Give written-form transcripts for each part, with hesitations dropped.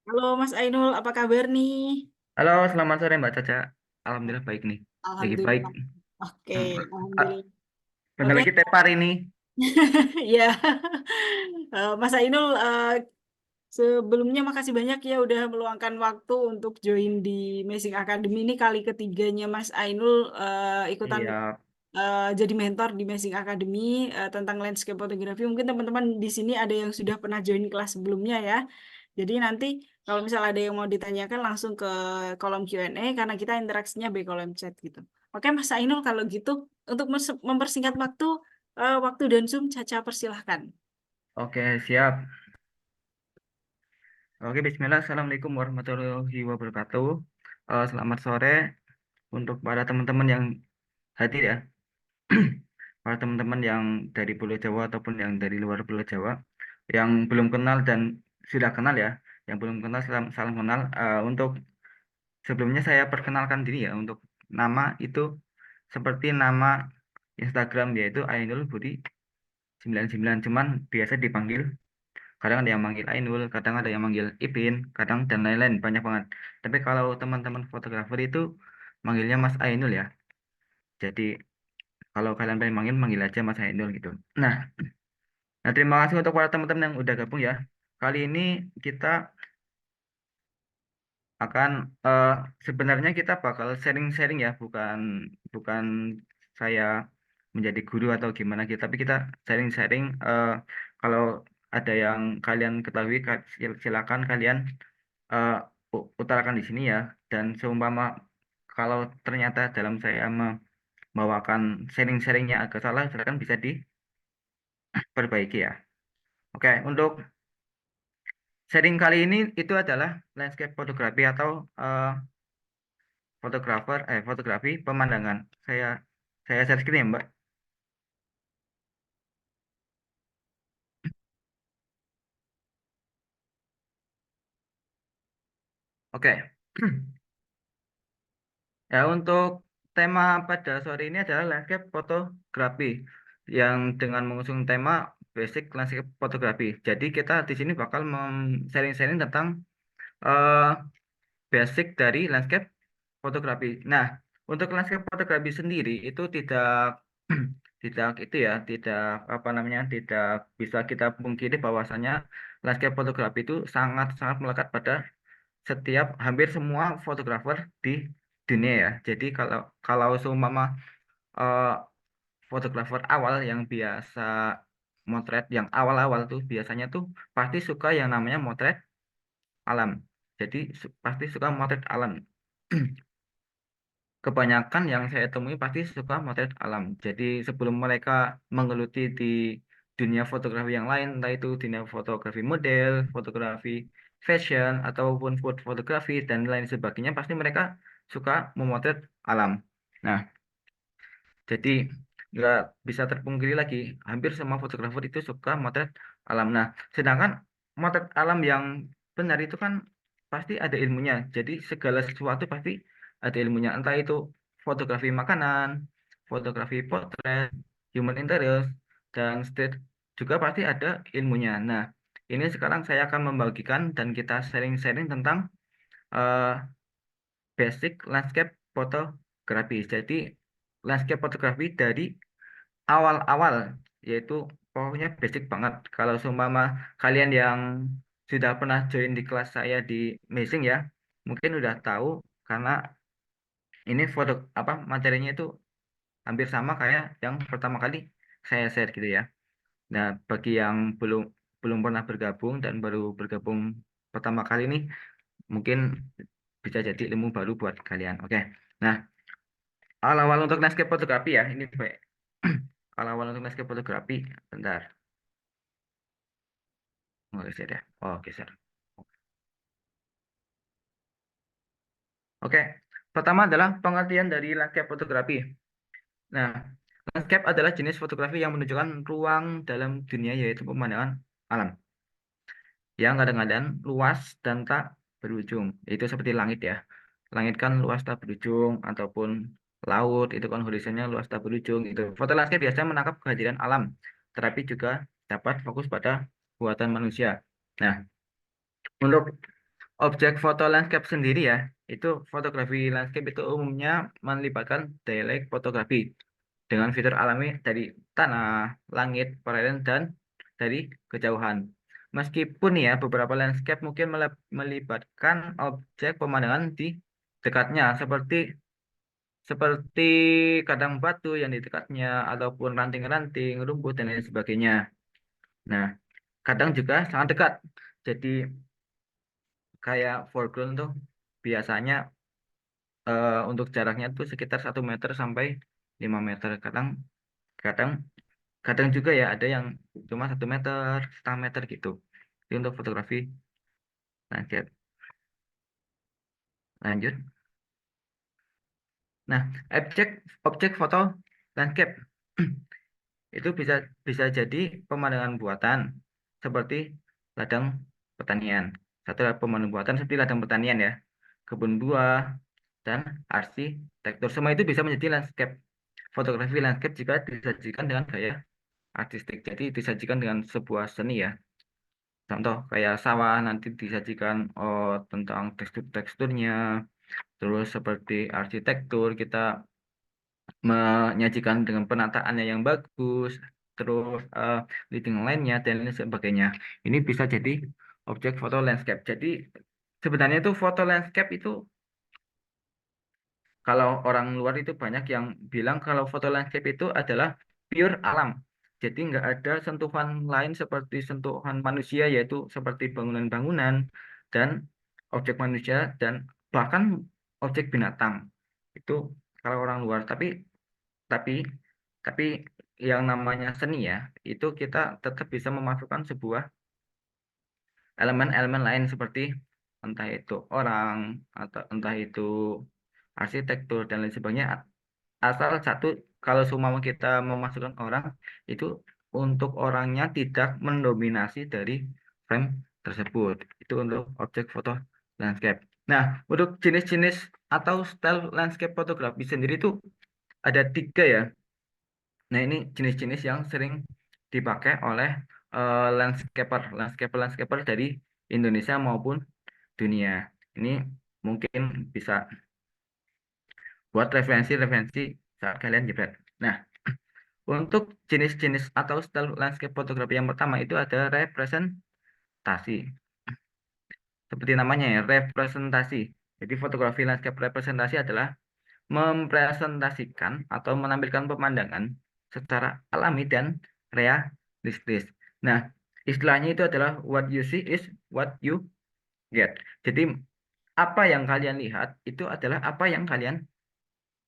Halo Mas Ainul, apa kabar nih? Halo, selamat sore Mbak Caca. Alhamdulillah baik nih. Lagi baik. Alhamdulillah. Oke, Hmm, ah, Alhamdulillah. Bentar Oke, lagi tepar ini. ya. Mas Ainul, sebelumnya makasih banyak ya udah meluangkan waktu untuk join di Amazing Academy ini kali ketiganya Mas Ainul ikutan Iya, jadi mentor di Amazing Academy tentang landscape fotografi. Mungkin teman-teman di sini ada yang sudah pernah join kelas sebelumnya ya. Jadi nanti kalau misalnya ada yang mau ditanyakan langsung ke kolom Q&A karena kita interaksinya by kolom chat gitu. Oke Mas Ainul kalau gitu untuk mempersingkat waktu, waktu dan Zoom Caca persilahkan. oke siap. Oke, Bismillah. Assalamualaikum warahmatullahi wabarakatuh. Selamat sore untuk para teman-teman yang hadir ya. Para teman-teman yang dari Pulau Jawa ataupun yang dari luar Pulau Jawa. Yang belum kenal dan sudah kenal ya. Yang belum kenal salam, salam kenal. Untuk sebelumnya saya perkenalkan diri ya. Untuk nama itu seperti nama Instagram yaitu Ainul Budi 99, cuman biasa dipanggil, kadang ada yang manggil Ainul, kadang ada yang manggil Ipin, kadang dan lain-lain banyak banget. Tapi kalau teman-teman fotografer itu manggilnya Mas Ainul ya. Jadi kalau kalian pengen manggil, manggil aja Mas Ainul gitu. Nah, terima kasih untuk para teman-teman yang udah gabung ya. Kali ini kita akan eh, sebenarnya kita bakal sharing-sharing ya, bukan bukan saya menjadi guru atau gimana gitu, tapi kita sharing-sharing. Kalau ada yang kalian ketahui, silakan kalian eh, utarakan di sini ya. Dan seumpama kalau ternyata dalam saya membawakan sharing-sharingnya agak salah, silakan bisa diperbaiki ya. Oke, untuk sharing kali ini itu adalah landscape fotografi atau eh, fotografi pemandangan. Saya share screen ya, Mbak. Oke. Ya, untuk tema pada sore ini adalah landscape fotografi yang dengan mengusung tema basic landscape fotografi. Jadi kita di sini bakal sharing-sharing tentang eh, basic dari landscape fotografi. Nah, untuk landscape fotografi sendiri itu tidak tidak itu ya, tidak apa namanya, tidak bisa kita pungkiri bahwasanya landscape fotografi itu sangat sangat melekat pada setiap hampir semua fotografer di dunia ya. Jadi kalau kalau seumpama eh, fotografer awal yang biasa motret yang awal-awal tuh biasanya tuh pasti suka yang namanya motret alam. Jadi pasti suka motret alam. Kebanyakan yang saya temui pasti suka motret alam. Jadi sebelum mereka menggeluti di dunia fotografi yang lain, entah itu dunia fotografi model, fotografi fashion, ataupun food fotografi dan lain sebagainya, pasti mereka suka memotret alam. Nah, jadi nggak bisa terpungkiri lagi, hampir semua fotografer itu suka motret alam. Nah, sedangkan motret alam yang benar itu kan pasti ada ilmunya. Jadi segala sesuatu pasti ada ilmunya. Entah itu fotografi makanan, fotografi potret, human interest, dan street juga pasti ada ilmunya. Nah, ini sekarang saya akan membagikan dan kita sharing-sharing tentang eh, basic landscape fotografi. Jadi landscape fotografi dari awal-awal, yaitu pokoknya basic banget. Kalau seumpama kalian yang sudah pernah join di kelas saya di Amazing ya, mungkin udah tahu karena ini foto apa materinya itu hampir sama kayak yang pertama kali saya share gitu ya. Nah, bagi yang belum belum pernah bergabung dan baru bergabung pertama kali ini, mungkin bisa jadi ilmu baru buat kalian. Oke. Nah, awal-awal untuk landscape fotografi ya, ini baik. Awal-awal untuk landscape fotografi, bentar. Oh, geser ya. Oh, geser. Oke. Pertama adalah pengertian dari landscape fotografi. Nah, landscape adalah jenis fotografi yang menunjukkan ruang dalam dunia yaitu pemandangan alam yang kadang-kadang luas dan tak berujung. Itu seperti langit ya. Langit kan luas tak berujung ataupun laut itu kan horizonnya luas tak berujung itu. Foto landscape biasanya menangkap kehadiran alam, tetapi juga dapat fokus pada buatan manusia. Nah, untuk Objek foto landscape sendiri ya, itu fotografi landscape itu umumnya melibatkan daily fotografi dengan fitur alami dari tanah, langit, perairan, dan dari kejauhan. Meskipun ya beberapa landscape mungkin melibatkan objek pemandangan di dekatnya, seperti seperti kadang batu yang di dekatnya, ataupun ranting-ranting, rumput, dan lain sebagainya. Nah, kadang juga sangat dekat. Jadi kayak foreground tuh biasanya untuk jaraknya tuh sekitar 1 meter sampai 5 meter. Kadang kadang kadang juga ya ada yang cuma 1 meter, setengah meter gitu. Itu untuk fotografi landscape. Lanjut. Nah, objek objek foto landscape itu bisa bisa jadi pemandangan buatan seperti ladang pertanian. Satu pemandangan buatan seperti ladang pertanian ya, kebun buah dan arsitektur. Semua itu bisa menjadi landscape. Fotografi landscape jika disajikan dengan gaya artistik. Jadi disajikan dengan sebuah seni ya. Contoh kayak sawah nanti disajikan tentang teksturnya, terus seperti arsitektur kita menyajikan dengan penataannya yang bagus, terus lighting lainnya dan lain sebagainya. Ini bisa jadi objek foto landscape. Jadi sebenarnya itu foto landscape itu kalau orang luar itu banyak yang bilang kalau foto landscape itu adalah pure alam. Jadi nggak ada sentuhan lain seperti sentuhan manusia, yaitu seperti bangunan-bangunan dan objek manusia dan bahkan objek binatang. Itu kalau orang luar. Tapi tapi yang namanya seni ya, itu kita tetap bisa memasukkan sebuah elemen-elemen lain seperti entah itu orang atau entah itu arsitektur dan lain sebagainya. Asal satu, kalau semua kita memasukkan orang itu untuk orangnya tidak mendominasi dari frame tersebut. Itu untuk objek foto landscape. Nah, untuk jenis-jenis atau style landscape fotografi sendiri itu ada 3 ya. Nah, ini jenis-jenis yang sering dipakai oleh landscaper dari Indonesia maupun dunia. Ini mungkin bisa buat referensi-referensi saat kalian jebret. Nah, untuk jenis-jenis atau style landscape fotografi yang pertama itu ada representasi. Seperti namanya ya, representasi. Jadi fotografi landscape representasi adalah mempresentasikan atau menampilkan pemandangan secara alami dan realistis. Nah, istilahnya itu adalah what you see is what you get. Jadi apa yang kalian lihat itu adalah apa yang kalian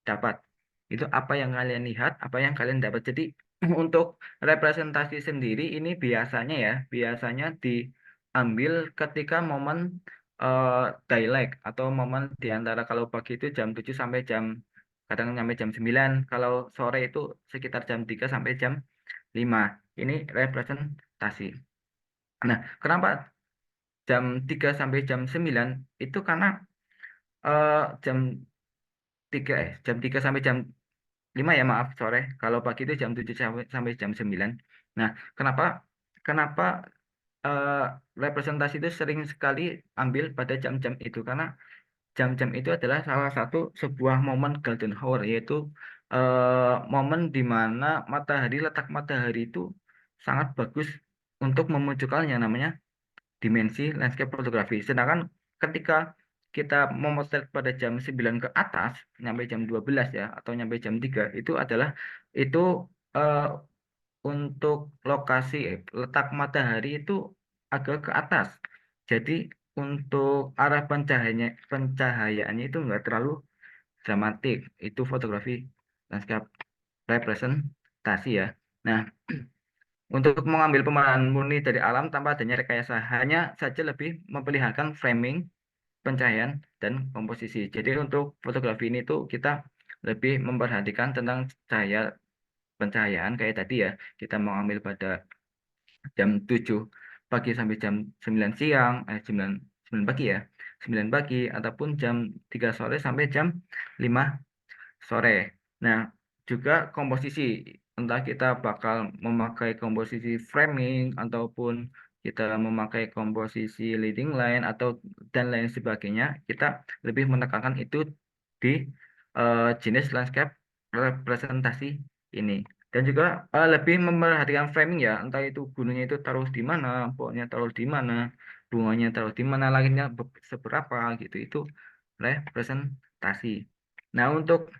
dapat. Itu apa yang kalian lihat, apa yang kalian dapat. Jadi untuk representasi sendiri ini biasanya diambil ketika momen eh, daylight atau momen di antara kalau pagi itu jam 7 sampai kadang sampai jam 9, kalau sore itu sekitar jam 3 sampai jam 5. Ini representasi. Nah, kenapa jam 3 sampai jam 9 itu karena eh, jam 3 jam 3 sampai jam 5 ya, maaf, sore. Kalau pagi itu jam 7 sampai jam 9. Nah, kenapa kenapa eh, representasi itu sering sekali ambil pada jam-jam itu? Karena jam-jam itu adalah salah satu sebuah momen golden hour, yaitu momen di mana letak matahari itu sangat bagus untuk memunculkan yang namanya dimensi landscape fotografi. Sedangkan ketika kita memotret pada jam 9 ke atas, sampai jam 12 ya, atau sampai jam 3, itu eh, untuk letak matahari itu agak ke atas. Jadi untuk arah pencahayaannya itu enggak terlalu dramatik. Itu fotografi landscape representasi ya. Nah, untuk mengambil pemandangan murni dari alam tanpa adanya rekayasa, hanya saja lebih memperlihatkan framing, pencahayaan, dan komposisi. Jadi untuk fotografi ini tuh kita lebih memperhatikan tentang cahaya pencahayaan kayak tadi ya. Kita mengambil pada jam 7 pagi sampai jam 9 siang, 9, 9 pagi ya, 9 pagi, ataupun jam 3 sore sampai jam 5 sore. Nah, juga komposisi, entah kita bakal memakai komposisi framing ataupun kita memakai komposisi leading line atau dan lain sebagainya, kita lebih menekankan itu di jenis landscape representasi ini. Dan juga lebih memperhatikan framing ya, entah itu gunungnya itu taruh di mana, pohonnya taruh di mana, bunganya taruh di mana, langitnya seberapa gitu. Itu representasi. Nah, untuk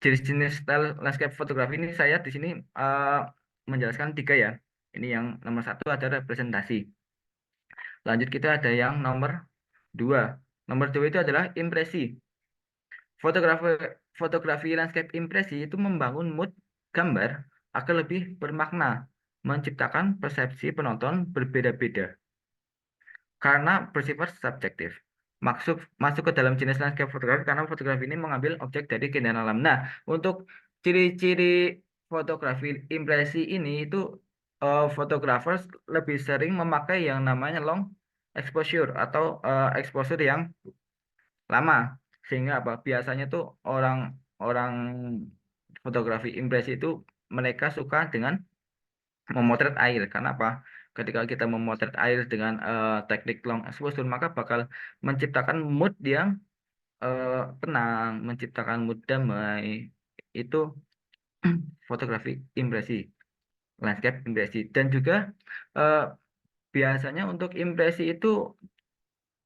jenis-jenis style landscape fotografi ini saya di sini eh, menjelaskan tiga ya. Ini yang nomor satu ada representasi. Lanjut kita ada yang nomor dua. Nomor dua itu adalah impresi. Fotografi fotografi landscape impresi itu membangun mood gambar agar lebih bermakna, menciptakan persepsi penonton berbeda-beda karena bersifat subjektif. Masuk ke dalam jenis landscape fotografi karena fotografi ini mengambil objek dari keindahan alam. Nah, untuk ciri-ciri fotografi impresi ini itu photographers lebih sering memakai yang namanya long exposure atau exposure yang lama. Sehingga apa? Biasanya tuh orang-orang fotografi impresi itu mereka suka dengan memotret air. Karena apa? Ketika kita memotret air dengan teknik long exposure, maka bakal menciptakan mood yang tenang, menciptakan mood damai. Itu fotografi impresi, landscape impresi. Dan juga eh, biasanya untuk impresi itu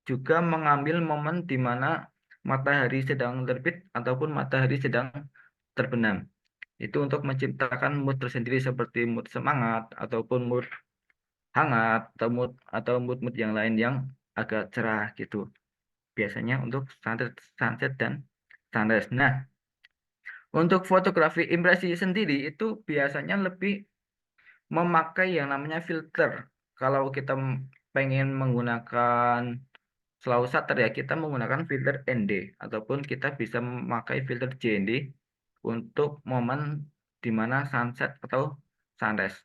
juga mengambil momen di mana matahari sedang terbit ataupun matahari sedang terbenam. Itu untuk menciptakan mood tersendiri seperti mood semangat ataupun mood hangat atau mood-mood yang lain yang agak cerah gitu. Biasanya untuk sunset dan sunrise. Nah, untuk fotografi impresi sendiri itu biasanya lebih memakai yang namanya filter. Kalau kita pengen menggunakan slow shutter ya, kita menggunakan filter ND ataupun kita bisa memakai filter JND untuk momen di mana sunset atau sunrise.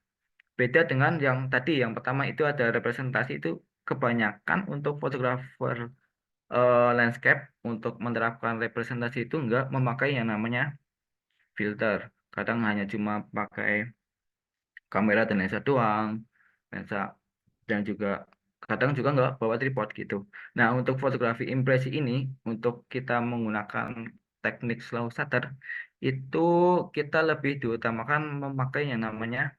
Beda dengan yang tadi, yang pertama itu ada representasi itu kebanyakan untuk fotografer landscape untuk menerapkan representasi itu enggak memakai yang namanya filter. Kadang hanya cuma pakai kamera dan lensa doang, lensa dan juga kadang juga enggak bawa tripod gitu. Nah, untuk fotografi impresi ini, untuk kita menggunakan teknik slow shutter, itu kita lebih diutamakan memakai yang namanya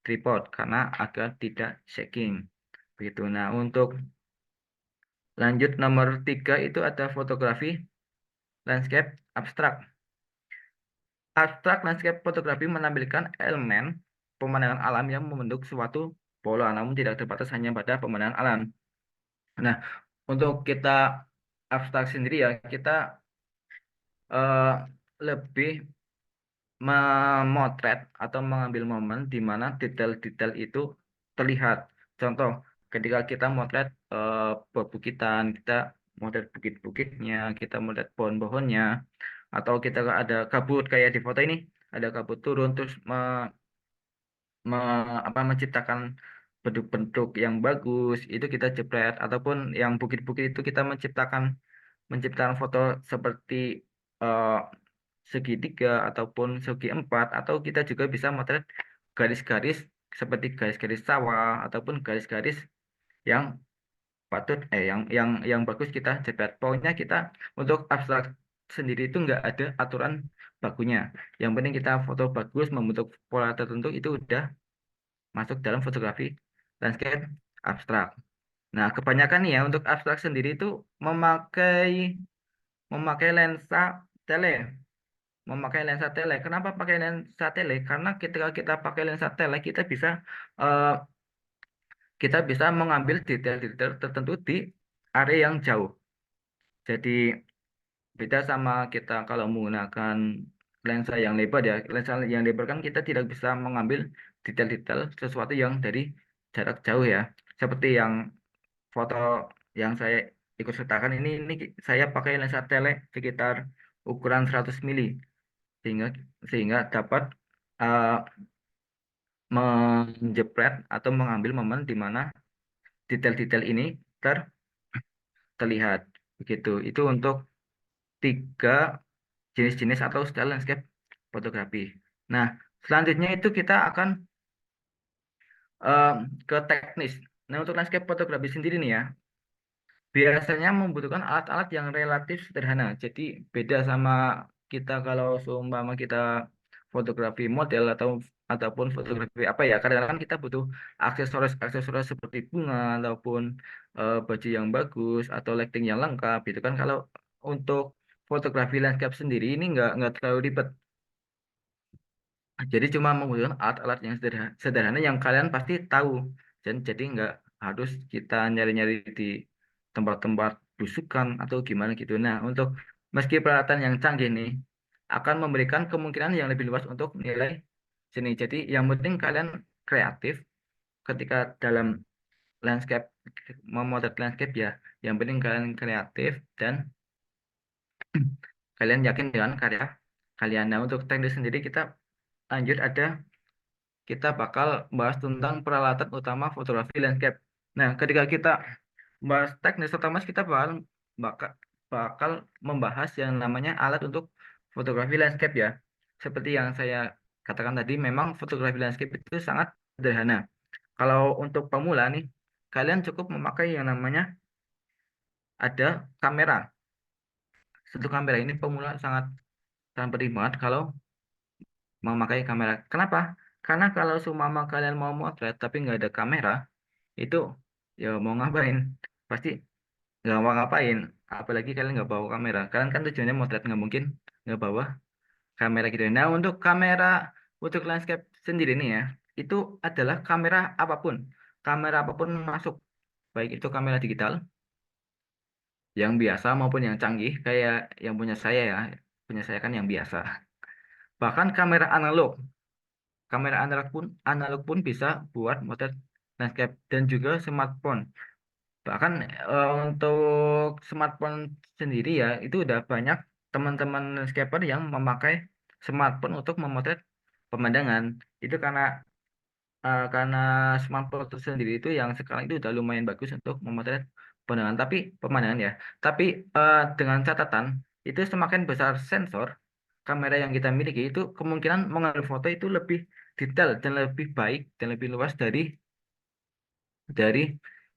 tripod karena agar tidak shaking. Begitu. Nah, untuk lanjut nomor tiga itu ada fotografi landscape abstrak. Abstrak landscape fotografi menampilkan elemen pemandangan alam yang membentuk suatu pola, namun tidak terbatas hanya pada pemandangan alam. Nah, untuk kita abstrak sendiri ya, kita eh, lebih memotret atau mengambil momen di mana detail-detail itu terlihat. Contoh, ketika kita motret perbukitan, kita motret bukit-bukitnya, kita motret pohon-pohonnya, atau kita ada kabut kayak di foto ini, ada kabut turun terus menciptakan bentuk-bentuk yang bagus, itu kita jepret, ataupun yang bukit-bukit itu kita menciptakan foto seperti eh, segitiga ataupun segi empat atau kita juga bisa motret garis-garis seperti garis-garis sawah ataupun garis-garis yang yang bagus kita jepret. Pokoknya kita untuk abstrak sendiri itu nggak ada aturan bakunya. Yang penting kita foto bagus membentuk pola tertentu itu udah masuk dalam fotografi landscape abstrak. Nah, kebanyakan nih ya untuk abstrak sendiri itu memakai memakai lensa tele. Memakai lensa tele. Kenapa pakai lensa tele? Karena ketika kita pakai lensa tele, eh, kita bisa mengambil detail-detail tertentu di area yang jauh. Jadi beda sama kita kalau menggunakan lensa yang lebar ya. Lensa yang lebar kan kita tidak bisa mengambil detail-detail sesuatu yang dari jarak jauh ya. Seperti yang foto yang saya ikut sertakan ini saya pakai lensa tele sekitar ukuran 100 mili sehingga sehingga dapat eh, menjepret atau mengambil momen di mana detail-detail ini terlihat begitu. Itu untuk tiga jenis-jenis atau style landscape fotografi. Nah, selanjutnya itu kita akan ke teknis. Nah, untuk landscape fotografi sendiri nih ya, biasanya membutuhkan alat-alat yang relatif sederhana. Jadi beda sama kita kalau seumpama kita fotografi model ataupun fotografi apa ya. Kadang-kadang kita butuh aksesoris-aksesoris seperti bunga ataupun baju yang bagus atau lighting yang lengkap gitu kan. Kalau untuk fotografi landscape sendiri ini nggak terlalu ribet. Jadi cuma membutuhkan alat-alat yang sederhana yang kalian pasti tahu. Dan jadi nggak harus kita nyari-nyari di tempat-tempat busukan atau gimana gitu. Nah, untuk meski peralatan yang canggih nih akan memberikan kemungkinan yang lebih luas untuk nilai seni. Jadi yang penting kalian kreatif ketika dalam landscape memotret landscape ya. Yang penting kalian kreatif dan kalian yakin dengan karya kalian. Nah, untuk teknis sendiri kita lanjut kita bakal bahas tentang peralatan utama fotografi landscape. Nah, ketika kita bahas teknis otomatis kita bakal, bakal membahas yang namanya alat untuk fotografi landscape ya. Seperti yang saya katakan tadi, memang fotografi landscape itu sangat sederhana. Kalau untuk pemula nih, kalian cukup memakai yang namanya ada kamera. Satu kamera ini pemula sangat sangat penting banget kalau memakai kamera. Kenapa? Karena kalau seumpama kalian mau motret tapi nggak ada kamera, itu ya mau ngapain pasti nggak mau ngapain, apalagi kalian nggak bawa kamera. Kalian kan tujuannya motret, nggak mungkin nggak bawa kamera gitu. Nah, untuk kamera untuk landscape sendiri nih ya, itu adalah kamera apapun masuk, baik itu kamera digital yang biasa maupun yang canggih kayak yang punya saya ya. Punya saya kan yang biasa, bahkan kamera analog pun bisa buat motret landscape, dan juga smartphone. Bahkan untuk smartphone sendiri ya, itu udah banyak teman-teman landscaper yang memakai smartphone untuk memotret pemandangan. Itu karena smartphone itu sendiri itu yang sekarang itu udah lumayan bagus untuk memotret pemandangan ya. Tapi dengan catatan itu semakin besar sensor kamera yang kita miliki itu kemungkinan mengambil foto itu lebih detail dan lebih baik dan lebih luas dari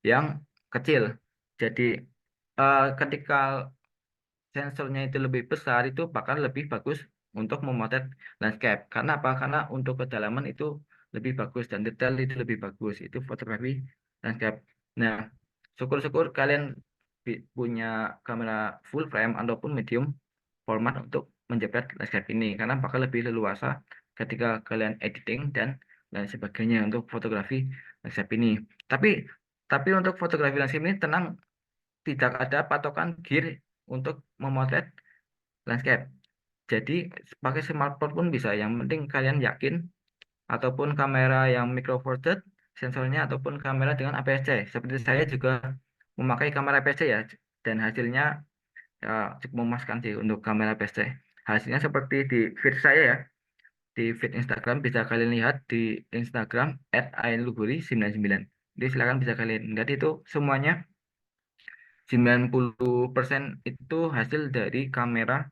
yang kecil. Jadi ketika sensornya itu lebih besar itu bakal lebih bagus untuk memotret landscape. Karena apa? Karena untuk kedalaman itu lebih bagus dan detail itu lebih bagus. Itu fotografi landscape. Nah, syukur-syukur kalian punya kamera full frame ataupun medium format untuk menjepret landscape ini karena bakal lebih leluasa ketika kalian editing dan lain sebagainya untuk fotografi landscape ini. Tapi tapi untuk fotografi landscape ini tenang, tidak ada patokan gear untuk memotret landscape. Jadi pakai smartphone pun bisa. Yang penting kalian yakin ataupun kamera yang micro four third sensornya ataupun kamera dengan APS-C. Seperti saya juga memakai kamera APS-C ya, dan hasilnya ya, cukup memuaskan sih untuk kamera APS-C. Hasilnya seperti di feed saya ya, di feed Instagram bisa kalian lihat di Instagram @ainluhuri99. Jadi silakan bisa kalian lihat itu semuanya 90% itu hasil dari kamera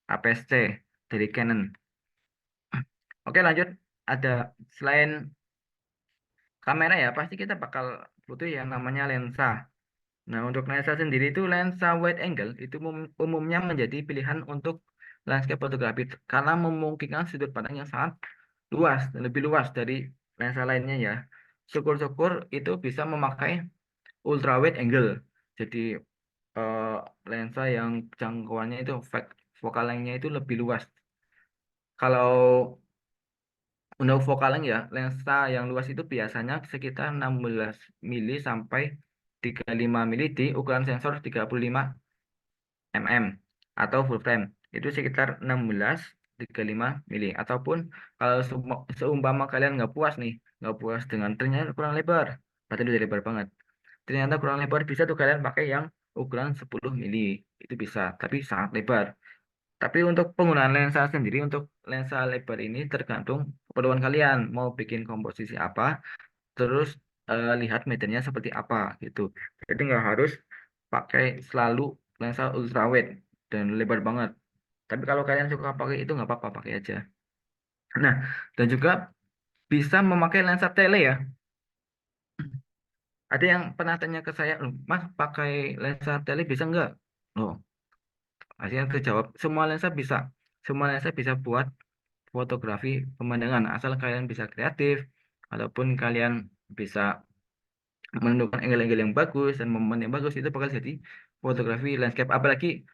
APS-C dari Canon. Oke, lanjut. Ada selain kamera ya, pasti kita bakal butuh yang namanya lensa. Nah, untuk lensa sendiri itu lensa wide angle itu umumnya menjadi pilihan untuk landscape fotografi karena memungkinkan sudut pandang yang sangat luas dan lebih luas dari lensa lainnya ya. Syukur-syukur itu bisa memakai ultra wide angle. Jadi eh, lensa yang jangkauannya itu focal length-nya itu lebih luas. Kalau untuk focal length ya, lensa yang luas itu biasanya sekitar 16 mili sampai 35 mili di ukuran sensor 35 mm atau full frame. Itu sekitar 16 35 mili. Ataupun kalau seumpama kalian nggak puas dengan ternyata kurang lebar, berarti itu udah lebar banget. Ternyata kurang lebar bisa tuh kalian pakai yang ukuran 10 mili. Itu bisa, tapi sangat lebar. Tapi untuk penggunaan lensa sendiri, untuk lensa lebar ini tergantung keperluan kalian. Mau bikin komposisi apa, terus lihat medianya seperti apa gitu. Jadi nggak harus pakai selalu lensa ultrawide dan lebar banget. Tapi kalau kalian suka pakai itu nggak apa-apa, pakai aja. Nah, dan juga bisa memakai lensa tele ya. Ada yang pernah tanya ke saya, "Loh, Mas pakai lensa tele bisa nggak?" Loh, akhirnya aku jawab, semua lensa bisa buat fotografi pemandangan, asal kalian bisa kreatif, ataupun kalian bisa menentukan angle-angle yang bagus dan momen yang bagus, itu bakal jadi fotografi landscape. Apalagi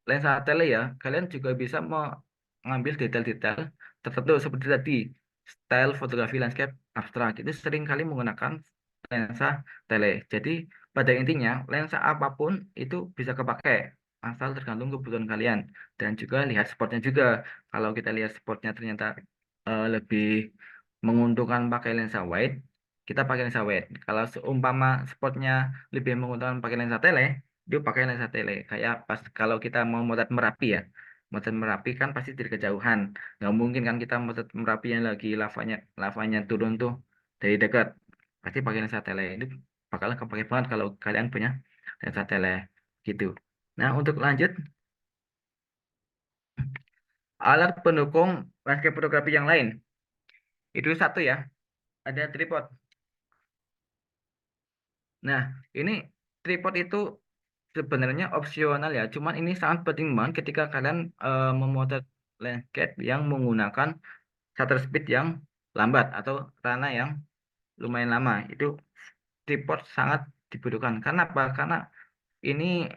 lensa tele ya, kalian juga bisa mengambil detail-detail tertentu seperti tadi style fotografi landscape abstrak itu sering kali menggunakan lensa tele. Jadi pada intinya lensa apapun itu bisa kepakai asal tergantung kebutuhan kalian dan juga lihat spotnya juga. Kalau kita lihat spotnya ternyata lebih menguntungkan pakai lensa wide, kita pakai lensa wide. Kalau seumpama spotnya lebih menguntungkan pakai lensa tele, dia pakai lensa tele. Kayak pas kalau kita mau motret Merapi ya, motret Merapi kan pasti dari kejauhan. Nggak mungkin kan kita motret Merapi yang lagi lavanya turun tuh dari dekat. Pasti pakai lensa tele. Itu bakal kepake banget kalau kalian punya lensa tele gitu. Nah, untuk lanjut, alat pendukung landscape fotografi yang lain. Itu satu ya, ada tripod. Nah, ini tripod itu sebenarnya opsional ya, cuman ini sangat penting banget ketika kalian memotret landscape yang menggunakan shutter speed yang lambat atau rana yang lumayan lama. Itu tripod sangat dibutuhkan. Karena apa? Karena ini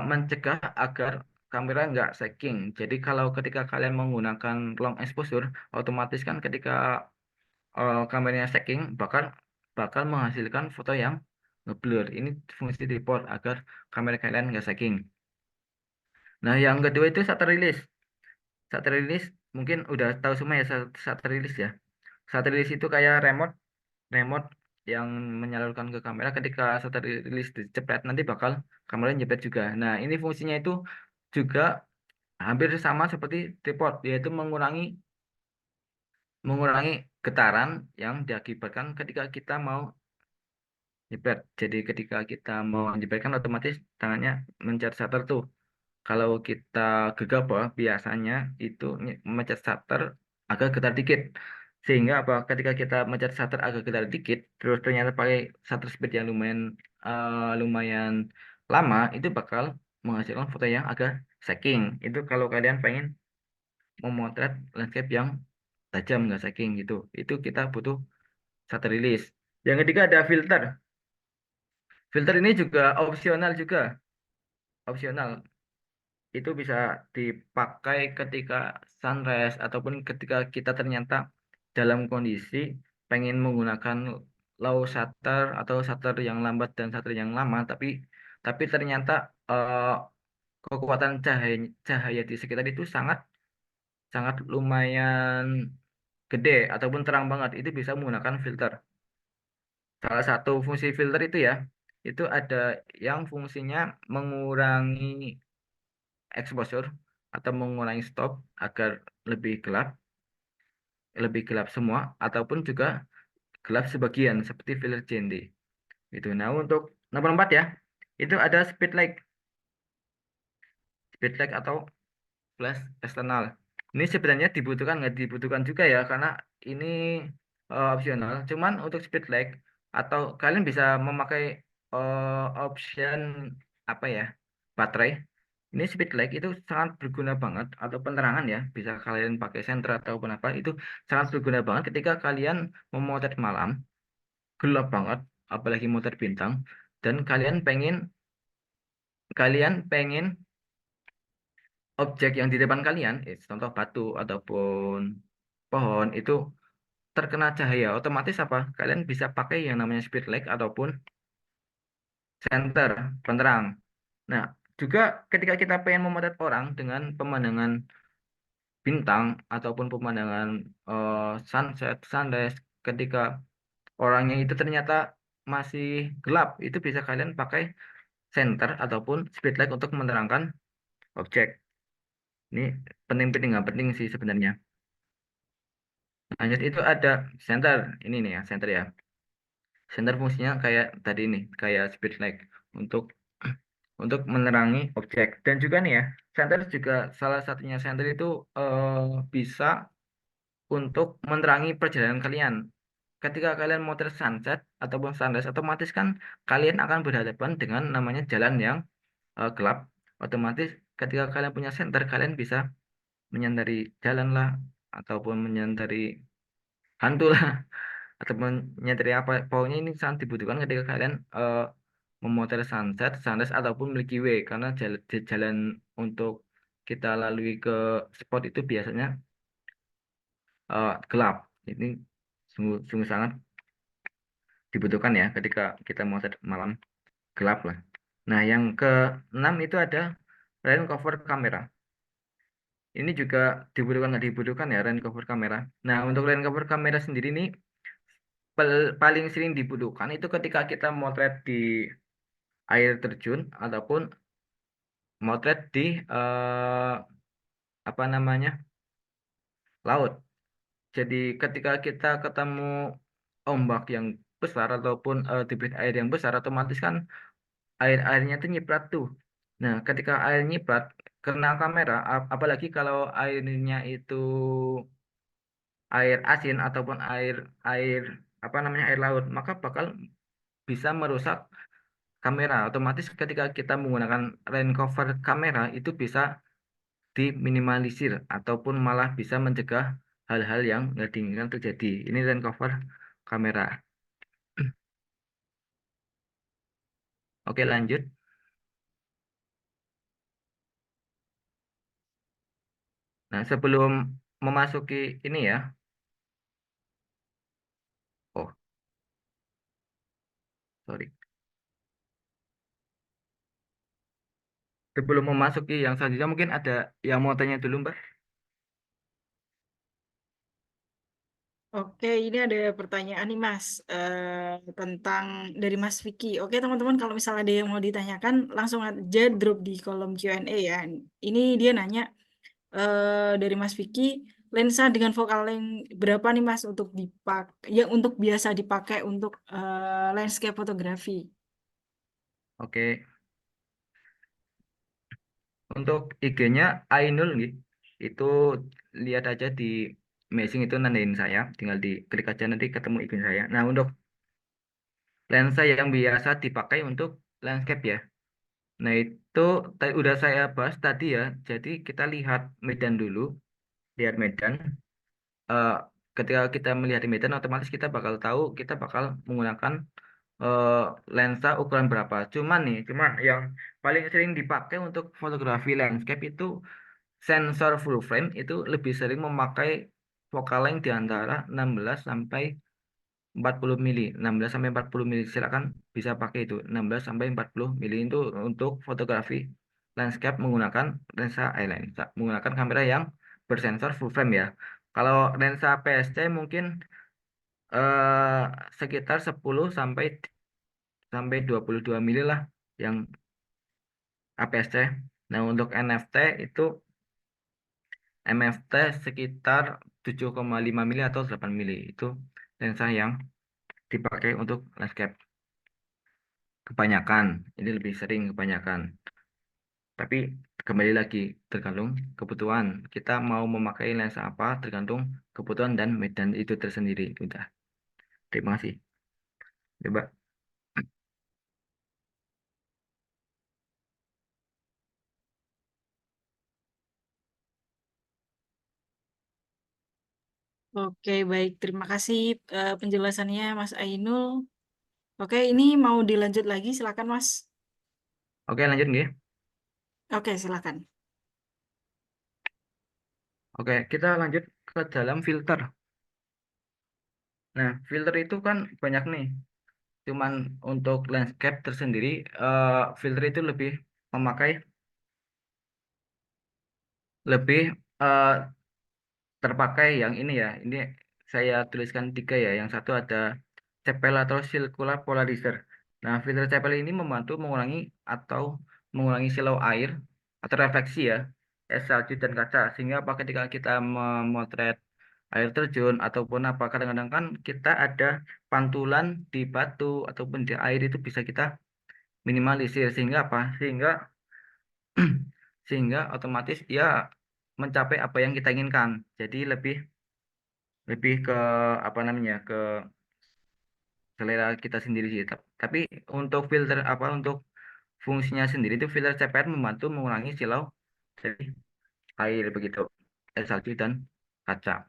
mencegah agar kamera nggak sagging. Jadi kalau ketika kalian menggunakan long exposure, otomatis kan ketika kameranya sagging bakal bakal menghasilkan foto yang ngeblur. Ini fungsi tripod agar kamera kalian nggak sagging. Nah, yang kedua itu shutter release. Shutter release mungkin udah tahu semua ya shutter release ya. Shutter release itu kayak remote yang menyalurkan ke kamera ketika shutter release dicepet nanti bakal kamera jepret juga. Nah, ini fungsinya itu juga hampir sama seperti tripod yaitu mengurangi getaran yang diakibatkan ketika kita mau jepret. Jadi ketika kita mau jepret kan otomatis tangannya mencet shutter tuh. Kalau kita gegabah biasanya itu mencet shutter agak getar dikit. Sehingga apa? Ketika kita mencet shutter agak getar dikit, terus ternyata pakai shutter speed yang lumayan lama, itu bakal menghasilkan foto yang agak sagging. Itu kalau kalian pengen memotret landscape yang tajam nggak sagging gitu. Itu kita butuh shutter release. Yang ketiga ada filter. Filter ini juga opsional juga. Opsional. Itu bisa dipakai ketika sunrise ataupun ketika kita ternyata dalam kondisi pengen menggunakan low shutter atau shutter yang lambat dan shutter yang lama tapi ternyata eh, kekuatan cahaya cahaya di sekitar itu sangat sangat lumayan gede ataupun terang banget itu bisa menggunakan filter. Salah satu fungsi filter itu ya itu ada yang fungsinya mengurangi exposure atau mengurangi stop agar lebih gelap, lebih gelap semua ataupun juga gelap sebagian seperti filler JND. Itu. Nah, untuk nomor 4 ya, itu ada speed light atau flash eksternal. Ini sebenarnya dibutuhkan nggak dibutuhkan juga ya karena ini opsional. Cuman untuk speed light atau kalian bisa memakai option apa ya baterai. Ini speed light itu sangat berguna banget atau penerangan ya bisa kalian pakai senter ataupun apa itu sangat berguna banget ketika kalian memotret malam gelap banget apalagi motret bintang dan kalian pengen objek yang di depan kalian, contoh batu ataupun pohon itu terkena cahaya, otomatis apa? Kalian bisa pakai yang namanya speed light ataupun senter penerang. Nah, juga ketika kita pengen memotret orang dengan pemandangan bintang ataupun pemandangan sunset, sunrise, ketika orangnya itu ternyata masih gelap, itu bisa kalian pakai senter ataupun speed light untuk menerangkan objek. Ini penting-penting nggak penting sih sebenarnya. Lanjut itu ada center. Ini nih ya, center ya. Center fungsinya kayak tadi nih, kayak speed light untuk menerangi objek. Dan juga nih ya, center juga salah satunya center itu bisa untuk menerangi perjalanan kalian. ketika kalian motret sunset ataupun sunrise, otomatis kan kalian akan berhadapan dengan namanya jalan yang gelap. Otomatis ketika kalian punya senter, kalian bisa menyandari jalan lah, ataupun menyandari hantu lah, ataupun menyandari apa. Pokoknya ini sangat dibutuhkan ketika kalian memotret sunset, sunrise, ataupun Milky Way. Karena jalan untuk kita lalui ke spot itu biasanya gelap. Ini sungguh, sungguh sangat dibutuhkan ya ketika kita motret malam gelap lah. Nah, yang keenam itu ada rain cover kamera. Ini juga dibutuhkan nggak dibutuhkan ya rain cover kamera. Nah, untuk rain cover kamera sendiri ini paling sering dibutuhkan itu ketika kita motret di air terjun ataupun motret di apa namanya laut. Jadi ketika kita ketemu ombak yang besar ataupun debit air yang besar, otomatis kan air-airnya itu nyiprat tuh. Nah, ketika air nyiprat kena kamera, apalagi kalau airnya itu air asin ataupun air air apa namanya air laut, maka bakal bisa merusak kamera. Otomatis ketika kita menggunakan rain cover kamera itu bisa diminimalisir ataupun malah bisa mencegah hal-hal yang nggak diinginkan terjadi. Ini rain cover kamera. Oke, lanjut. Nah, sebelum memasuki ini ya, oh sorry. Sebelum memasuki yang selanjutnya mungkin ada yang mau tanya dulu, Mbak. Oke, ini ada pertanyaan nih Mas, tentang dari Mas Vicky. Oke teman-teman, kalau misalnya ada yang mau ditanyakan, langsung aja drop di kolom Q&A ya. Ini dia nanya dari Mas Vicky, lensa dengan focal length berapa nih Mas untuk dipakai, ya untuk biasa dipakai untuk landscape fotografi? Oke, untuk IG-nya Ainul nih. Itu lihat aja di messaging itu nandain saya, tinggal diklik aja nanti ketemu IG saya. Nah, untuk lensa yang biasa dipakai untuk landscape ya. Nah, itu udah saya bahas tadi ya. Jadi kita lihat medan dulu, lihat medan. Eh, Ketika kita melihat di medan, otomatis kita bakal tahu kita bakal menggunakan eh, lensa ukuran berapa. Cuman yang paling sering dipakai untuk fotografi landscape itu sensor full frame itu lebih sering memakai focal length di antara 16 sampai 40 mili. 16 sampai 40 mili. Silakan bisa pakai itu. 16 sampai 40 mili itu untuk fotografi landscape menggunakan lensa, menggunakan kamera yang bersensor full frame ya. Kalau lensa PSC mungkin eh, sekitar 10 sampai sampai 22 mili lah yang APS-C. Nah, untuk NFT itu MFT sekitar 7,5 mili atau 8 mili. Itu lensa yang dipakai untuk landscape. Kebanyakan, ini lebih sering kebanyakan. Tapi kembali lagi, tergantung kebutuhan. Kita mau memakai lensa apa, tergantung kebutuhan dan medan itu tersendiri. Udah, terima kasih. Coba. Oke, baik. Terima kasih penjelasannya Mas Ainul. Oke, ini mau dilanjut lagi, silakan Mas. Oke, lanjut nggih. Oke, silakan. Oke, kita lanjut ke dalam filter. Nah, filter itu kan banyak nih. Cuman untuk landscape tersendiri, filter itu lebih memakai lebih eh, terpakai yang ini ya. Ini saya tuliskan tiga ya. Yang satu ada Cepel atau circular polarizer. Nah, filter Cepel ini membantu mengurangi atau mengurangi silau air atau refleksi ya, es salju dan kaca. Sehingga apa ketika kita memotret air terjun ataupun apa kadang-kadang kan kita ada pantulan di batu ataupun di air itu bisa kita minimalisir sehingga apa? Sehingga otomatis dia mencapai apa yang kita inginkan. Jadi lebih lebih ke apa namanya? Ke selera kita sendiri sih. Tapi untuk filter apa untuk fungsinya sendiri itu filter CPR membantu mengurangi silau dari air begitu, salju dan kaca.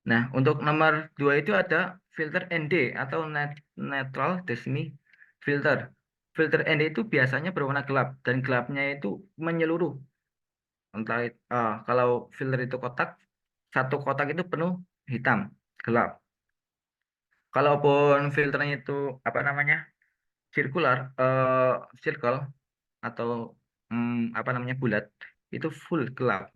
Nah, untuk nomor dua itu ada filter ND atau neutral Density filter. Filter ND itu biasanya berwarna gelap dan gelapnya itu menyeluruh. Kalau filter itu kotak, satu kotak itu penuh hitam gelap. Kalaupun filternya itu apa namanya circular, circle atau apa namanya bulat, itu full gelap.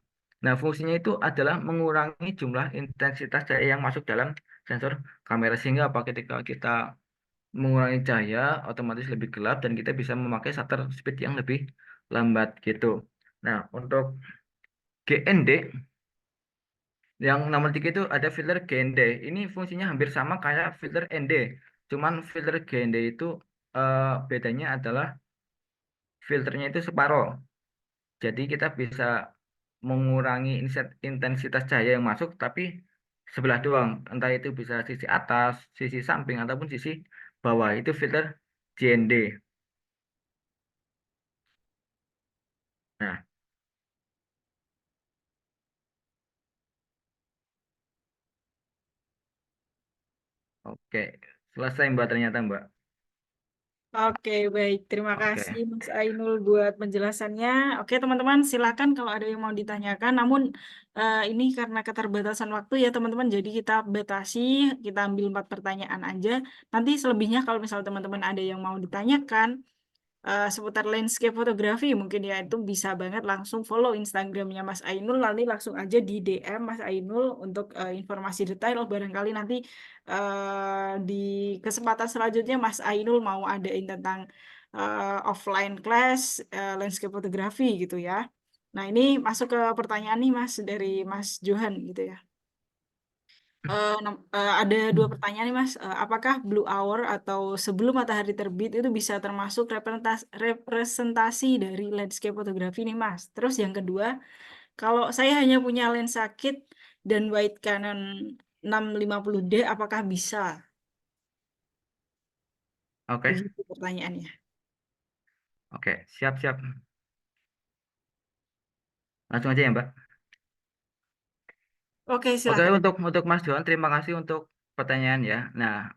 Nah, fungsinya itu adalah mengurangi jumlah intensitas cahaya yang masuk dalam sensor kamera sehingga apa ketika kita mengurangi cahaya otomatis lebih gelap dan kita bisa memakai shutter speed yang lebih lambat gitu. Nah, untuk GND yang nomor tiga itu ada filter GND. Ini fungsinya hampir sama kayak filter ND. Cuman filter GND itu bedanya adalah filternya itu separoh. Jadi kita bisa mengurangi intensitas cahaya yang masuk, tapi sebelah doang. Entah itu bisa sisi atas, sisi samping, ataupun sisi bawah. Itu filter JND. Nah, oke. Selesai Mbak ternyata Mbak. Oke, baik. Terima kasih Oke. Mas Ainul buat penjelasannya. Oke, teman-teman, silakan kalau ada yang mau ditanyakan. Namun ini karena keterbatasan waktu ya, teman-teman. Jadi kita batasi, kita ambil 4 pertanyaan aja. Nanti selebihnya kalau misal teman-teman ada yang mau ditanyakan, seputar landscape fotografi mungkin ya itu bisa banget langsung follow Instagramnya Mas Ainul nanti langsung aja di DM Mas Ainul untuk informasi detail barangkali nanti di kesempatan selanjutnya Mas Ainul mau adain tentang offline class landscape fotografi gitu ya. Nah ini masuk ke pertanyaan nih Mas dari Mas Johan gitu ya. Ada 2 pertanyaan nih Mas. Apakah blue hour atau sebelum matahari terbit itu bisa termasuk representasi dari landscape fotografi nih Mas? Terus yang kedua, kalau saya hanya punya lensa kit dan wide Canon 650D, apakah bisa? Oke. Begitu pertanyaannya. Oke. Siap, siap. Langsung aja ya Mbak. Oke, Oke, silakan. untuk Mas Johan, terima kasih untuk pertanyaan ya. Nah,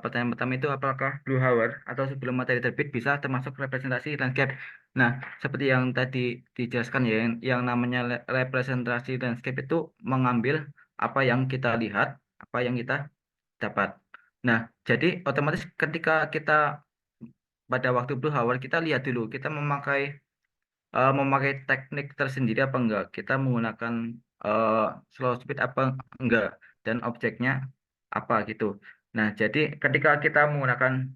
pertanyaan pertama itu apakah blue hour atau sebelum matahari terbit bisa termasuk representasi landscape? Nah, seperti yang tadi dijelaskan ya, yang namanya representasi landscape itu mengambil apa yang kita lihat, apa yang kita dapat. Nah, jadi otomatis ketika kita pada waktu blue hour kita lihat dulu, kita memakai teknik tersendiri apa enggak, kita menggunakan eh, slow speed apa enggak, dan objeknya apa gitu. Nah, jadi ketika kita menggunakan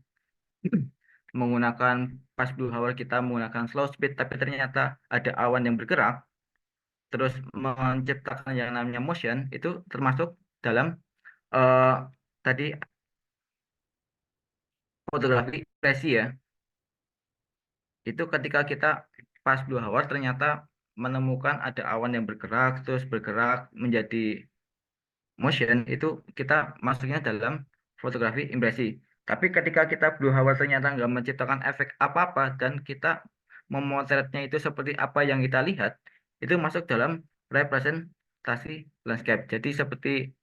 menggunakan pas blue hour kita menggunakan slow speed, tapi ternyata ada awan yang bergerak, terus menciptakan yang namanya motion, itu termasuk dalam eh, tadi fotografi presi ya. Itu ketika kita pas blue hour ternyata menemukan ada awan yang bergerak, terus bergerak menjadi motion itu kita masuknya dalam fotografi impresi. Tapi ketika kita blue hour ternyata nggak menciptakan efek apa-apa dan kita memotretnya itu seperti apa yang kita lihat, itu masuk dalam representasi landscape. Jadi seperti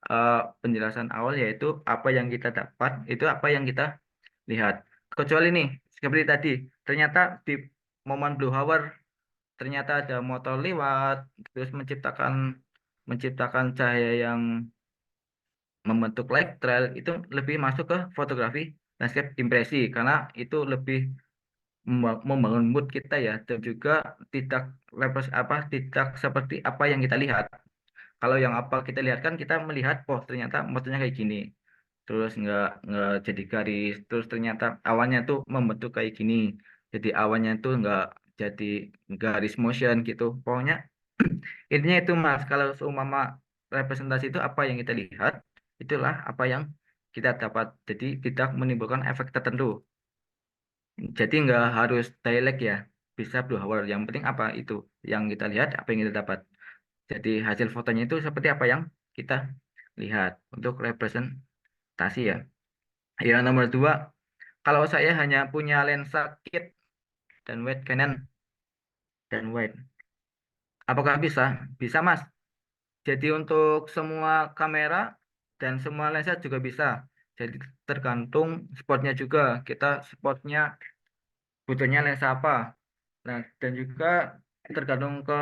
penjelasan awal yaitu apa yang kita dapat itu apa yang kita lihat. Kecuali nih seperti tadi, ternyata di momen blue hour ternyata ada motor lewat, terus menciptakan cahaya yang membentuk light trail itu lebih masuk ke fotografi landscape impresi karena itu lebih membangun mood kita ya dan juga tidak tidak seperti apa yang kita lihat. Kalau yang apa kita lihat kan kita melihat oh ternyata motornya kayak gini. Terus nggak jadi garis, terus ternyata awannya tuh membentuk kayak gini. Jadi awannya tuh nggak jadi garis motion gitu. Pokoknya intinya itu Mas, kalau seumpama representasi itu apa yang kita lihat, itulah apa yang kita dapat. Jadi tidak menimbulkan efek tertentu. Jadi nggak harus dialek ya, bisa blue hour. Yang penting apa itu yang kita lihat, apa yang kita dapat. Jadi hasil fotonya itu seperti apa yang kita lihat untuk representasi ya. Yang nomor dua, kalau saya hanya punya lensa kit dan wide Canon dan wide, apakah bisa? Bisa, Mas. Jadi untuk semua kamera dan semua lensa juga bisa. Jadi tergantung spotnya juga. Kita spotnya butuhnya lensa apa. Nah, dan juga tergantung ke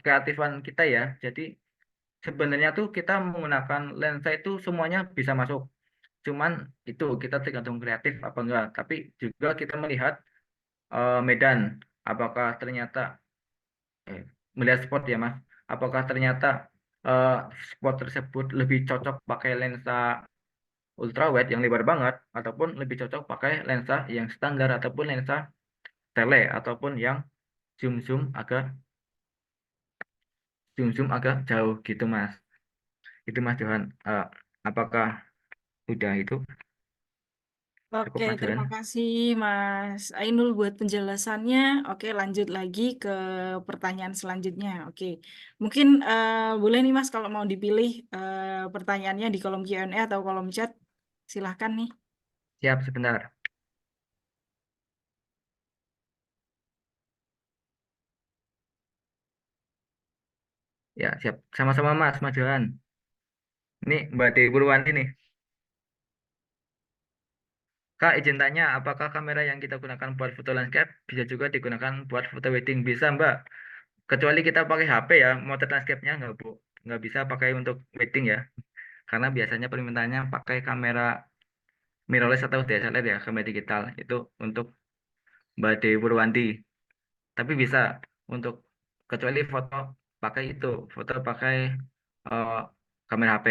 kreatifan kita ya. Jadi sebenarnya tuh kita menggunakan lensa itu semuanya bisa masuk. Cuman itu kita tergantung kreatif apa enggak. Tapi juga kita melihat medan. Apakah ternyata melihat spot ya Mas. Apakah ternyata eh, spot tersebut lebih cocok pakai lensa ultrawide yang lebar banget ataupun lebih cocok pakai lensa yang standar ataupun lensa tele ataupun yang zoom zoom agak agak jauh gitu Mas. Itu Mas Johan. Apakah udah itu cukup Oke, Mas Johan? terima kasih Mas Ainul buat penjelasannya. Oke, lanjut lagi ke pertanyaan selanjutnya. Oke, mungkin boleh nih Mas kalau mau dipilih pertanyaannya di kolom Q&A atau kolom chat, silahkan nih. Siap sebentar. Ya siap. Sama-sama Mas Johan. Ini Mbak Dewi Purwanti nih. Kak, izin tanya, apakah kamera yang kita gunakan buat foto landscape bisa juga digunakan buat foto wedding? Bisa, Mbak. Kecuali kita pakai HP ya, motret landscape-nya nggak, Bu. Nggak bisa pakai untuk wedding ya. Karena biasanya permintaannya pakai kamera mirrorless atau DSLR ya, kamera digital. Itu untuk Mbak Dewi Purwanti. Tapi bisa untuk kecuali foto pakai itu, foto pakai eh, kamera HP.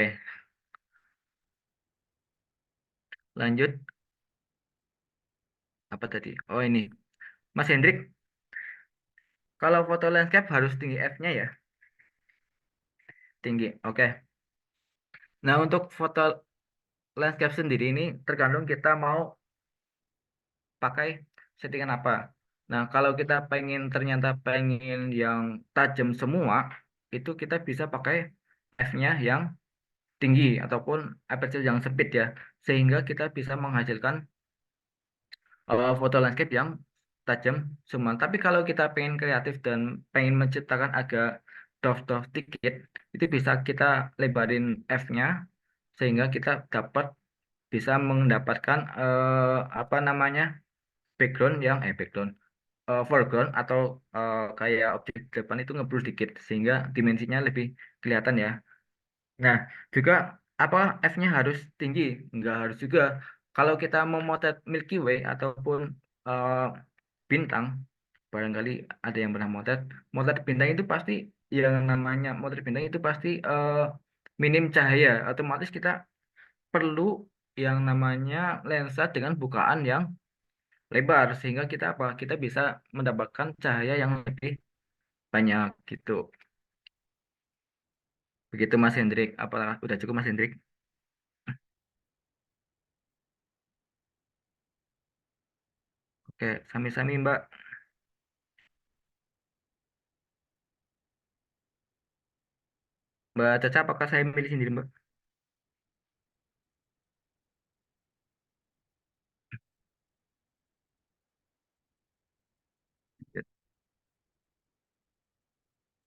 Lanjut, apa tadi? Oh ini, Mas Hendrik, kalau foto landscape harus tinggi F-nya ya? Tinggi, oke. Nah, untuk foto landscape sendiri ini tergantung kita mau pakai settingan apa. Nah, kalau kita ternyata pengen yang tajam semua, itu kita bisa pakai F-nya yang tinggi ataupun aperture yang sempit ya, sehingga kita bisa menghasilkan foto landscape yang tajam semua. Tapi kalau kita pengen kreatif dan pengen menciptakan agak doff-doff dikit, itu bisa kita lebarin F-nya sehingga kita bisa mendapatkan apa namanya background foreground atau kayak objek di depan itu ngeblur dikit sehingga dimensinya lebih kelihatan ya. Nah, juga apa F-nya harus tinggi? Enggak harus juga. Kalau kita memotret Milky Way ataupun eh, bintang, barangkali ada yang pernah motret bintang itu pasti yang namanya motret bintang itu pasti minim cahaya. Otomatis kita perlu yang namanya lensa dengan bukaan yang lebar sehingga kita apa? Kita bisa mendapatkan cahaya yang lebih banyak gitu. Begitu Mas Hendrik. Apakah udah cukup Mas Hendrik? Oke, sami-sami Mbak. Mbak Caca, apakah saya milih sendiri Mbak?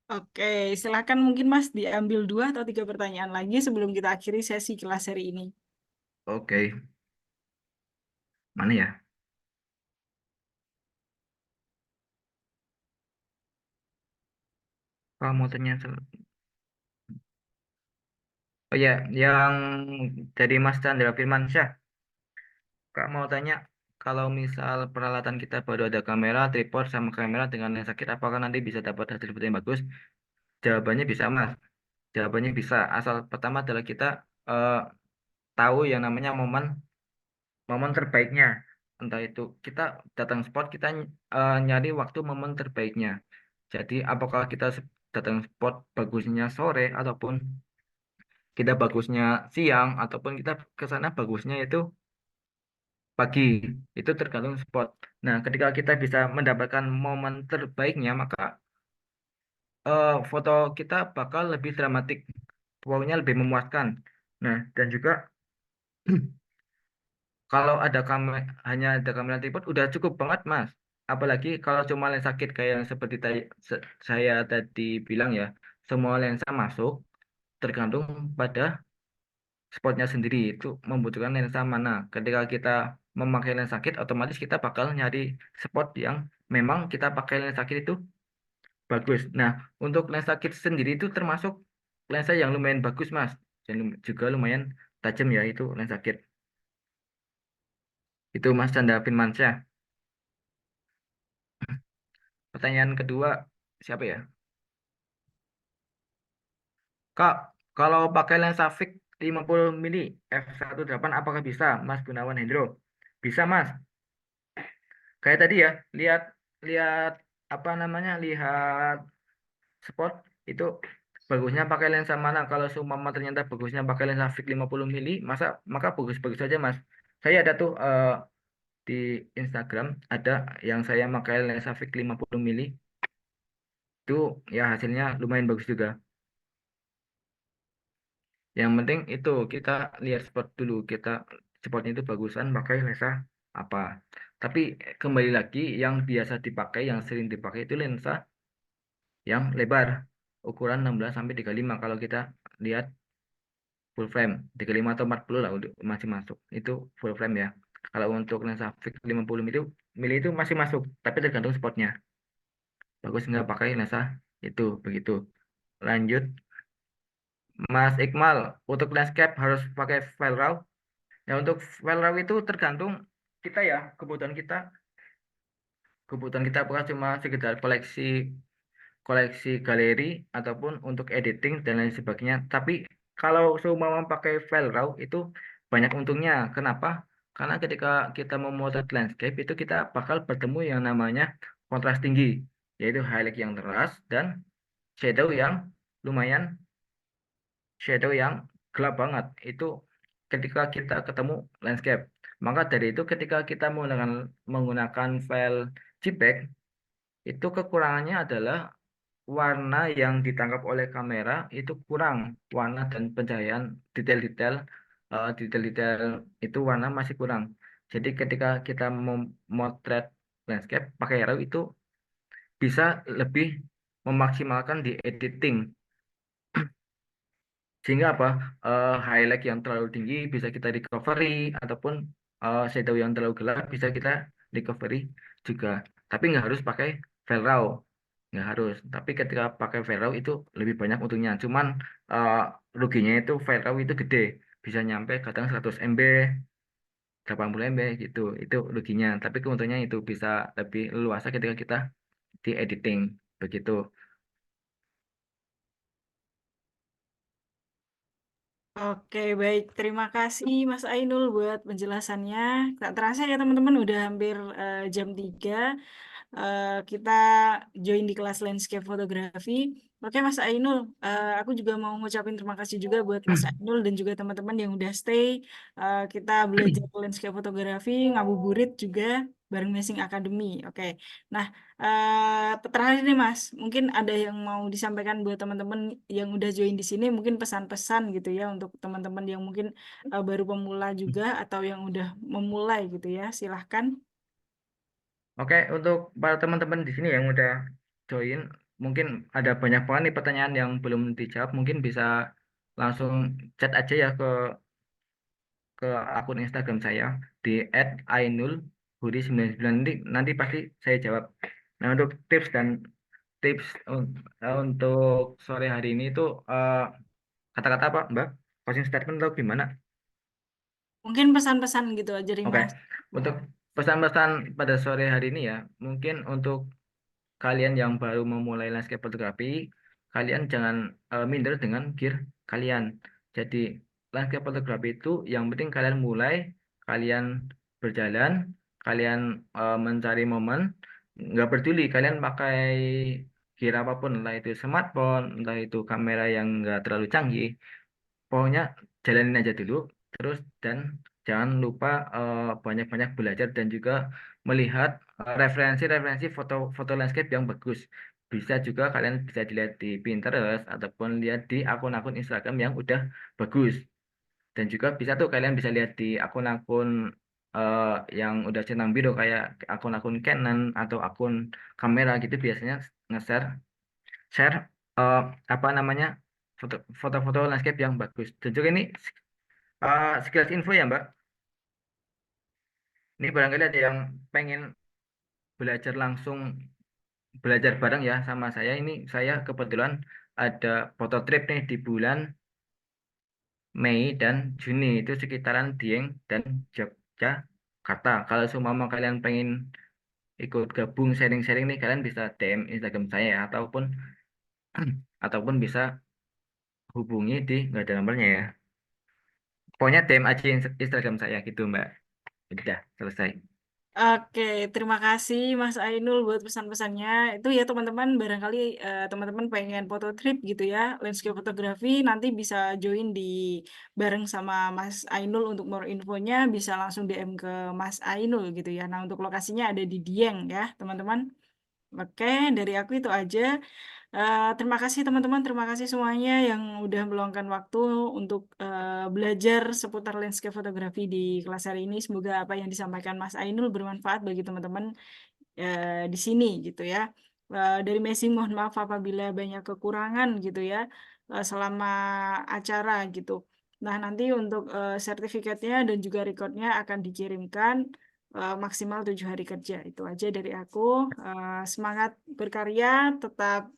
Oke, silahkan mungkin Mas diambil 2 atau 3 pertanyaan lagi sebelum kita akhiri sesi kelas hari ini. Oke, mana ya? Kalau mau tanya, oh ya, yang dari Mas Chandra Firmansyah, Kak mau tanya, kalau misal peralatan kita baru ada kamera, tripod, sama kamera dengan lensa kit, apakah nanti bisa dapat hasil foto yang bagus? Jawabannya bisa, Mas. Jawabannya bisa. Asal pertama adalah kita eh, tahu yang namanya momen momen terbaiknya. Entah itu kita datang spot, kita nyari waktu momen terbaiknya. Jadi, apakah kita datang spot bagusnya sore ataupun kita bagusnya siang ataupun kita ke sana bagusnya itu pagi. Itu tergantung spot. Nah, ketika kita bisa mendapatkan momen terbaiknya, maka foto kita bakal lebih dramatik, pokoknya lebih memuaskan. Nah, dan juga Kalau ada kamera, hanya ada kamera tripod udah cukup banget Mas. Apalagi kalau cuma lensa kit kayak yang seperti saya tadi bilang ya, semua lensa masuk tergantung pada spotnya sendiri itu membutuhkan lensa mana. Ketika kita memakai lensa kit, otomatis kita bakal nyari spot yang memang kita pakai lensa kit itu bagus. Nah, untuk lensa kit sendiri itu termasuk lensa yang lumayan bagus Mas, dan juga lumayan tajam ya itu lensa kit. Itu Mas Chandra Firmansyah. Pertanyaan kedua, siapa ya? Kak, kalau pakai lensa fix 50 mili f1.8 apakah bisa, Mas Gunawan Hendro? Bisa, Mas. Kayak tadi ya, lihat lihat apa namanya? Lihat spot itu bagusnya pakai lensa mana. Kalau seumpama ternyata bagusnya pakai lensa fix 50 mili, maka bagus-bagus saja, Mas. Saya ada tuh di Instagram ada yang saya pakai lensa fix 50 mili itu ya hasilnya lumayan bagus juga. Yang penting itu kita lihat spot dulu, kita spotnya itu bagusan pakai lensa apa. Tapi kembali lagi yang biasa dipakai, yang sering dipakai itu lensa yang lebar, ukuran 16 sampai 35 kalau kita lihat full frame. 35 atau 40 lah masih masuk. Itu full frame ya. Kalau untuk lensa fix 50 mili itu masih masuk, tapi tergantung spotnya. Bagus nggak pakai lensa itu begitu. Lanjut, Mas Iqmal, untuk landscape harus pakai file RAW. Ya untuk file RAW itu tergantung kita ya, kebutuhan kita apakah cuma sekedar koleksi koleksi galeri ataupun untuk editing dan lain sebagainya. Tapi kalau seumpama pakai file RAW itu banyak untungnya. Kenapa? Karena ketika kita memotret landscape itu kita bakal bertemu yang namanya kontras tinggi, yaitu highlight yang deras dan shadow yang lumayan shadow yang gelap banget itu ketika kita ketemu landscape. Maka dari itu ketika kita menggunakan file JPEG itu kekurangannya adalah warna yang ditangkap oleh kamera itu kurang, warna dan pencahayaan detail-detail itu warna masih kurang. Jadi ketika kita memotret landscape pakai RAW itu bisa lebih memaksimalkan di editing. Sehingga apa? Highlight yang terlalu tinggi bisa kita recovery ataupun shadow yang terlalu gelap bisa kita recovery juga. Tapi nggak harus pakai file RAW, nggak harus. Tapi ketika pakai file RAW itu lebih banyak untungnya. Cuman eh, ruginya itu file RAW itu gede, bisa nyampe kadang 100 MB, 80 MB gitu. Itu ruginya. Tapi keuntungannya itu bisa lebih luas ketika kita di editing begitu. Oke, baik. Terima kasih Mas Ainul buat penjelasannya. Tak terasa ya teman-teman udah hampir jam 3. Kita join di kelas landscape fotografi. Oke Mas Ainul, aku juga mau ngucapin terima kasih juga buat Mas Ainul dan juga teman-teman yang udah stay. Kita belajar landscape fotografi, ngabuburit juga bareng Messing Academy. Oke, nah terakhir nih Mas, mungkin ada yang mau disampaikan buat teman-teman yang udah join di sini, mungkin pesan-pesan gitu ya untuk teman-teman yang mungkin baru pemula juga atau yang udah memulai gitu ya. Silahkan. Oke, untuk para teman-teman di sini yang udah join, mungkin ada banyak banget nih pertanyaan yang belum dijawab. Mungkin bisa langsung chat aja ya ke akun Instagram saya di @ainulbudi99 nanti pasti saya jawab. Nah, untuk untuk sore hari ini itu kata-kata apa, Mbak? Closing statement atau gimana? Mungkin pesan-pesan gitu aja nih Oke, Mas. untuk pesan-pesan pada sore hari ini ya, mungkin untuk kalian yang baru memulai landscape fotografi, kalian jangan minder dengan gear kalian. Jadi, landscape fotografi itu yang penting kalian mulai, kalian berjalan, kalian mencari momen, nggak peduli kalian pakai gear apapun, entah itu smartphone, entah itu kamera yang nggak terlalu canggih, pokoknya jalanin aja dulu terus dan jangan lupa banyak-banyak belajar dan juga melihat referensi-referensi foto-foto landscape yang bagus. Bisa juga kalian bisa dilihat di Pinterest ataupun lihat di akun-akun Instagram yang udah bagus. Dan juga bisa tuh kalian bisa lihat di akun-akun eh, yang udah centang biru kayak akun-akun Canon atau akun kamera gitu biasanya nge-share share eh, apa namanya foto-foto landscape yang bagus. Dan juga ini sekilas info ya Mbak. Ini barangkali ada yang pengen belajar langsung belajar bareng ya sama saya. Ini saya kebetulan ada foto trip nih di bulan Mei dan Juni itu sekitaran Dieng dan Yogyakarta. Kalau semua kalian pengen ikut gabung sharing-sharing nih kalian bisa DM Instagram saya ya, ataupun bisa hubungi di nggak ada nomornya ya. Pokoknya DM aja Instagram saya gitu Mbak. Udah selesai. Oke, terima kasih Mas Ainul buat pesan-pesannya. Itu ya teman-teman, barangkali teman-teman pengen foto trip gitu ya, landscape fotografi, nanti bisa join di bareng sama Mas Ainul untuk more infonya, bisa langsung DM ke Mas Ainul gitu ya. Nah, untuk lokasinya ada di Dieng ya, teman-teman. Oke, dari aku itu aja. Terima kasih teman-teman, terima kasih semuanya yang udah meluangkan waktu untuk belajar seputar landscape fotografi di kelas hari ini. Semoga apa yang disampaikan Mas Ainul bermanfaat bagi teman-teman di sini gitu ya. Dari Messi mohon maaf apabila banyak kekurangan gitu ya selama acara gitu. Nah nanti untuk sertifikatnya dan juga recordnya akan dikirimkan maksimal 7 hari kerja. Itu aja dari aku. Semangat berkarya, tetap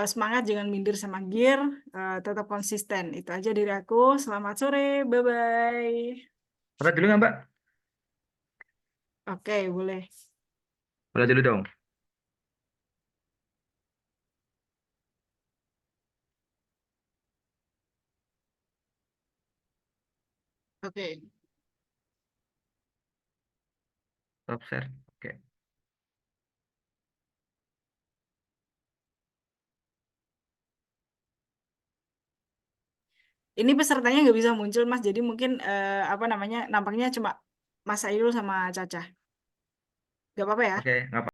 semangat jangan minder sama gear, tetap konsisten. Itu aja dari aku. Selamat sore, bye-bye. Boleh dulu nggak Mbak? Oke, boleh. Boleh dulu dong. Oke. Stop share. Oke. Ini pesertanya nggak bisa muncul, Mas. Jadi mungkin apa namanya nampaknya cuma Mas Airul sama Caca. Gak apa-apa ya? Oke, nggak